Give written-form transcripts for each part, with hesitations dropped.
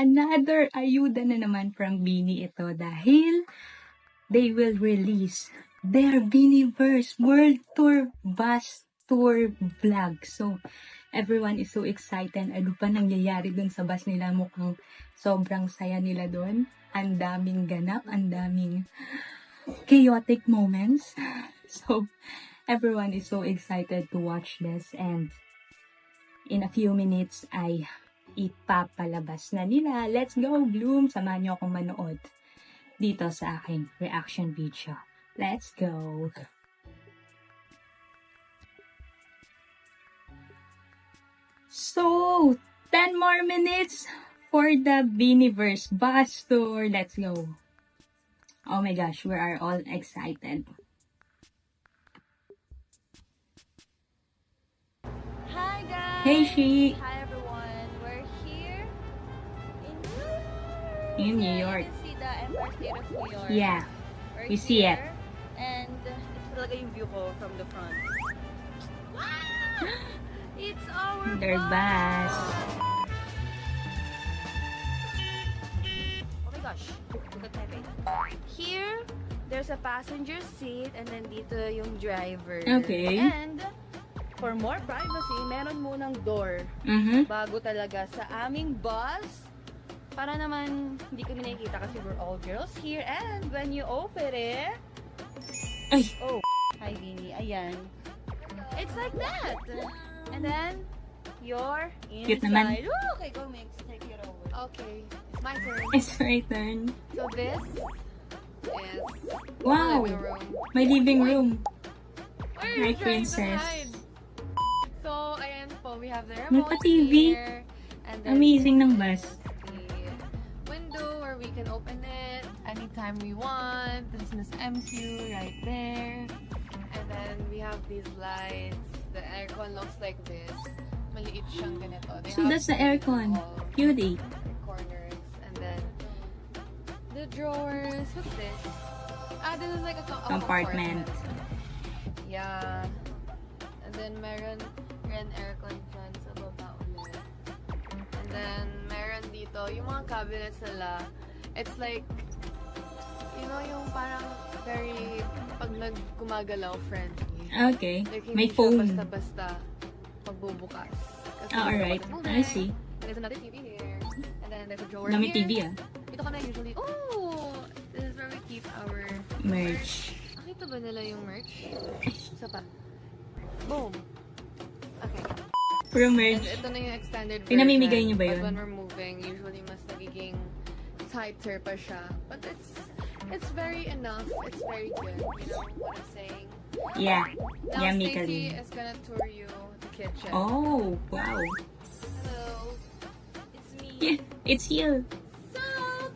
another ayuda na naman from Bini ito dahil they will release their Biniverse World Tour Bus Tour Vlog. So, everyone is so excited. Ano pa nangyayari dun sa bus nila? Mukhang sobrang saya nila dun. Ang daming ganap, ang daming chaotic moments. So, everyone is so excited to watch this and in a few minutes ay ipapalabas na nila. Let's go, Bloom! Samahan niyo akong manood dito sa aking reaction video. Let's go! So, 10 more minutes for the Biniverse bus tour. Let's go! Oh my gosh, we are all excited. Hi guys! Hey, She! Hi everyone! We're here In in New York. New York. You can see the Empire State of New York. Yeah, We're we see it. here, and ito talaga yung view ko from the front. Wow! It's our Their bus. Oh my gosh! Look at my face. Here, there's a passenger seat and then dito yung driver. Okay. And for more privacy, meron munang door bago talaga sa aming bus. Para naman hindi kami nakikita kasi we're all girls here. And when you open it, Ay! oh, hi Vinny, ayan. It's like that. And then, you're Cute inside. naman. Ooh, okay, go Mix, take it over. Okay, it's my turn. It's my turn. So this is Wow! living room. My living room. Where are My you trying to princess. hide? So, ayan po, we have the May remote pa-TV. here. And then Amazing ng this bus. is the window where we can open it anytime we want. This is MQ right there. And then we have these lights. The aircon looks like this. Maliit siyang ganito. They So have that's the these aircon. all Cutie. corners. And then the drawers. What's this? Ah, this is like a Compartment. Yeah. And then meron aircon dyan sa baba ulit. And then meron dito, yung mga cabinets nila, it's like, you know, yung parang very, pag gumagalaw friendly. Okay. Like, May hindi siya phone. basta-basta pagbubukas. Kasi Alright. I see. And there's another TV here. And then there's a drawer Dami here. TV ah. Dito kami usually, oh! This is where we keep our Merch. Nakita ba nila yung merch? Isa pa. Boom! Okay. Puro And merch. ito na yung extended version. Pinamimigay niyo ba But yun? when we're moving, usually mas nagiging tighter pa siya. But it's very enough. It's very good. You know what I'm saying? Yeah. Now Yummy Stacey Kalim. is gonna tour you the kitchen. Oh, wow. Hello. It's me. Yeah, it's you. So,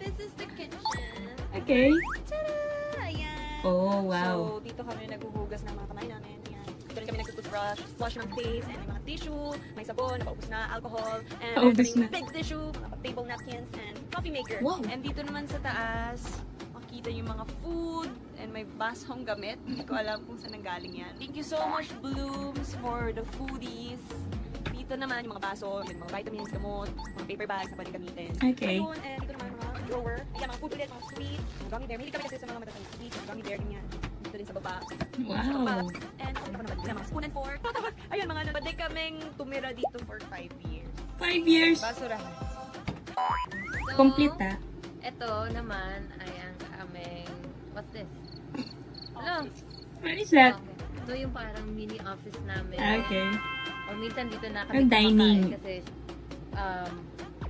this is the kitchen. Okay. Ta-da! Ayan. Oh, wow. So, dito kami naghuhugas ng mga kamay namin. Ayan. Dito rin kami nagtutoothbrush, wash ng face, and may mga tissue, may sabon, napaubos na alcohol, and Paubos meron na. kaming big tissue, mga table napkins, and coffee maker. Wow. And dito naman sa taas, makita yung mga food, and may basong gamit. Hindi ko alam kung saan nanggaling yan. Thank you so much, Blooms, for the foodies. Dito naman yung mga baso, yung mga vitamins, gamot, mga paper bags na pwede gamitin. Okay. Ayun, and dito naman mga drawer. Ayan, mga food ulit, mga sweet, mga gummy bear. Mahilig kami kasi sa mga matatang sweet, mga gummy bear, ganyan. Dito din sa baba. Wow. And ako naman, yun, mga spoon and fork. Tapos, ayun, mga pwede kaming tumira dito for 5 years. 5 years. Basurahan. So, Complete ah. ito naman ay ang aming, what's this? Hello? What is that? Okay. Ito yung parang mini office namin. Okay. O minsan dito na Ang kami dining. kumakain kasi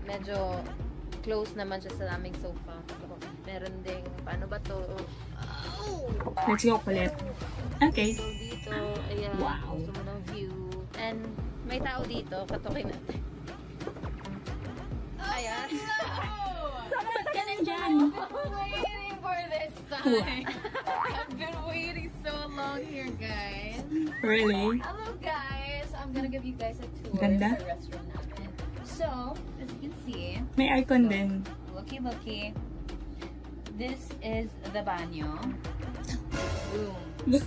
medyo close naman siya sa aming sofa. So, meron ding, paano ba to? Oh! Let's go ulit. Okay. So dito, ayan, Wow. gusto mo ng view. And may tao dito, patukin natin. Ayan. Ba't ka nandyan? I'm waiting for this time. I've been waiting so long here, guys. Really? Hello, guys. I'm gonna give you guys a tour Ganda. sa restaurant namin. So, as you can see, May aircon din. looky. This is the banyo. Boom. This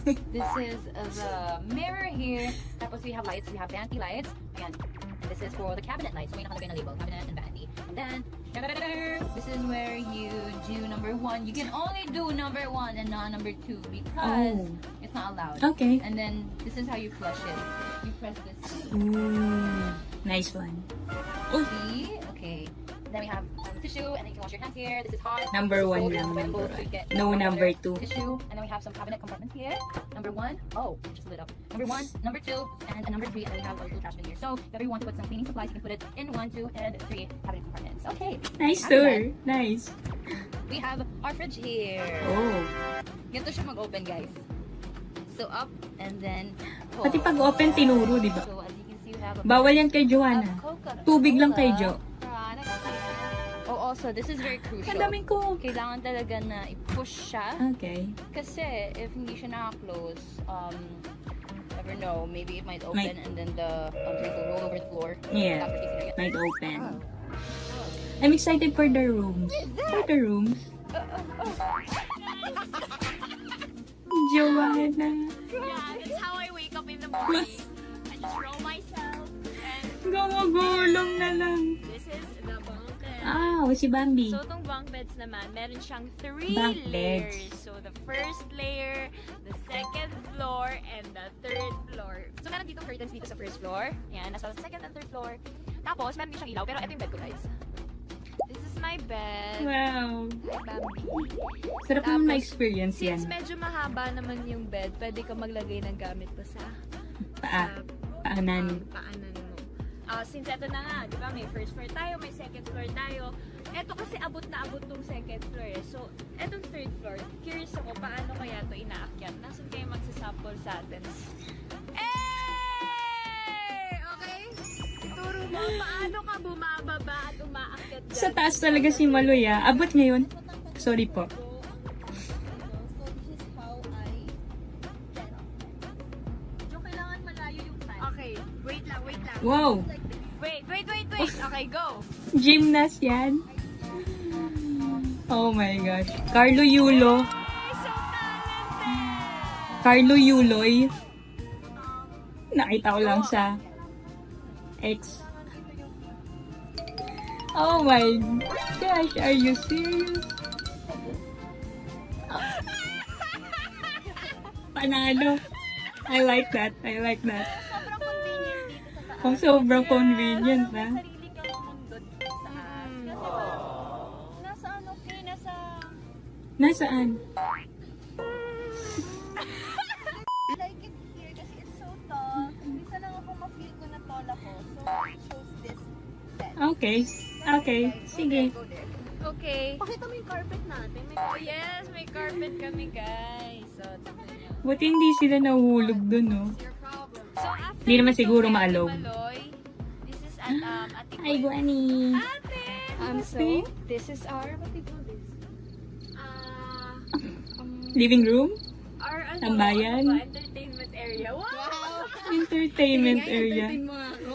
is the mirror here. Tapos we have lights. We have vanity lights. Ayan. And this is for the cabinet lights. So may nakalagay na label. Cabinet and vanity. And then, This is where you do number 1. You can only do number 1 and not number 2 because Oh. it's not allowed. Okay. And then this is how you flush it. You press this. Ooh, nice one. See? Okay. Then we have tissue, and then you can wash your hands here. This is hot. Number 1 Soap, lang. and Number both, so you 1. get No water, number 2. Tissue, and then we have some cabinet compartments here. Number 1. Oh, it just lit up. Number 1, number 2, and number 3, and then we have a little trash bin here. So if ever you want to put some cleaning supplies, you can put it in 1, 2, and 3 cabinet compartments. Okay. Nice After tour. that, Nice. we have our fridge here. Oh. Ganito siya mag-open, guys. So up, and then Pati pag open, tinuro, di ba? So as you can see, we have a Bawal yan kay Joanna. Coca-Cola. Tubig lang kay Jo. Oh, also, this is very crucial. Ang daming ko. Kailangan talaga na i-push siya. Okay. Kasi if hindi siya naka-close, never know, maybe it might open Might- and then the drinks will roll over the floor. Yeah. After tasting it. Might open. I'm excited for the rooms. For the rooms. Joanna. Yeah, that's how I wake up in the morning. I just roll myself, and Gumugulong na lang. this is the bunk bed. Ah, si Bambi. So, itong bunk beds naman, meron siyang 3 Bunk layers. beds. So, the first layer, the second floor, and the third floor. So, meron dito curtains dito sa first floor. Yan, nasa second and third floor. Tapos, meron din siyang ilaw, pero ito yung bed ko, guys. This is my bed. Wow. Bambi. Sarap naman Tapos, na-experience yan. Since medyo mahaba naman yung bed, pwede ka maglagay ng gamit ko sa Paanan. paanan mo. Since eto na nga, di ba, may first floor tayo, may second floor tayo. Eto kasi abot na abot tong second floor eh. So, etong third floor, curious ako, paano kaya to inaakyat? Nasaan kayo magsasample sa atin? Okay? Ituro mo, paano ka bumababa at umaakyat dyan? Sa taas talaga si Maloy ah. Abot ngayon. Sorry po. So this is how I get up. So kailangan malayo yung time. Okay, wait lang. Wow. Wait. Okay, go. Gymnast yan. Oh my gosh. Carlo Yulo. Ay, so talented! Carlo Yuloy. Nakita ko lang sa X. Oh my gosh, are you serious? Panalo. I like that. Sobrang convenient dito sa taas. Ang sobrang convenient na. Sarili kang umundod sa taas. Kasi nasa ano, nasa Nasaan? I like it here kasi it's so tall. Minsan lang ako ma-feel ko na tall ako. So, I chose this bed. Okay. Sige. Go there. Okay. Pakita mo yung carpet natin. Oh yes, may carpet kami, guys. So, tignan niyo. Buti hindi sila nahulog dun, no? Your problem. So, after Hindi naman dito, siguro Ate maalog. Maloy, this is at Ate Hi, Gwen. Guani. Ate! So, this is our, what do you call this? Living room? Our, Tambayan? ano ba, entertainment area. Wow! Entertainment area. mo nga ako.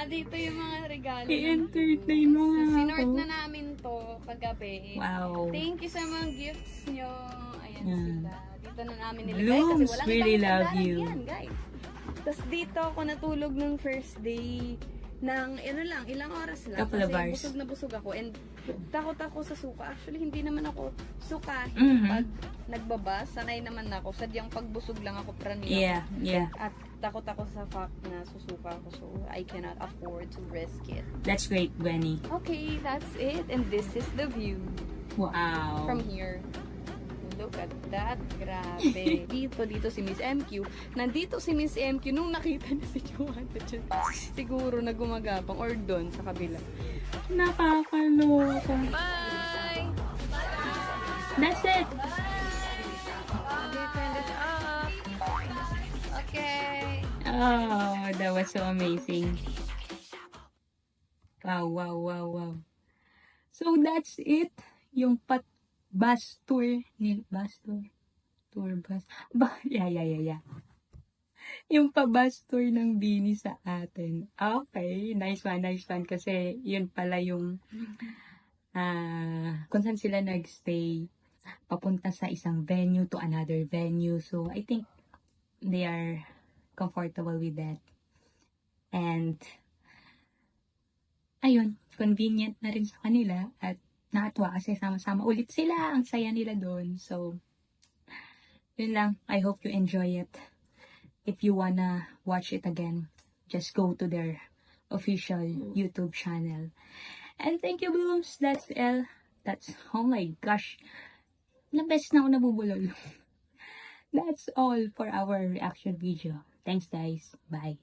Dito yung mga regalo. I-entertain mo nga Sinort ako. na namin to kagabi. Wow. Thank you sa mga gifts nyo. Ayan Yan. sila. Dito na namin nilagay Blooms kasi walang really ibang love sandalan you. yan, guys. Tapos dito ako natulog nung first day ng ilang oras lang. Couple of kasi hours. busog na busog ako and takot ako sa suka. Actually, hindi naman ako suka Mhm. pag nagbaba. Sanay naman ako. Sadyang pagbusog lang ako pranila. Yeah. At takot ako sa fact na susuka ako. So, I cannot afford to risk it. That's great, Guani. Okay, that's it. And this is the view Wow. from here. Look at that. Grabe. dito si Miss MQ. Nandito si Miss MQ nung nakita na si Joanna dyan. Siguro na gumagapang or doon sa kabila. Nakakaloka. Bye! That's it. Let me turn this up. Okay. Oh, that was so amazing. Wow. So, that's it. Yung bus tour. Tour bus. Yeah. Yung pa-bus tour ng Bini sa atin. Okay, nice one. Kasi yun pala yung kung saan sila nagstay papunta sa isang venue to another venue. So, I think they are comfortable with that. And, ayun. convenient na rin sa kanila at nakatuwa kasi sama-sama ulit sila. Ang saya nila doon. So, yun lang. I hope you enjoy it. If you wanna watch it again, just go to their official YouTube channel. And thank you, Blooms. That's L. That's, oh my gosh. Ilang beses na ako nabubulol. That's all for our reaction video. Thanks, guys. Bye.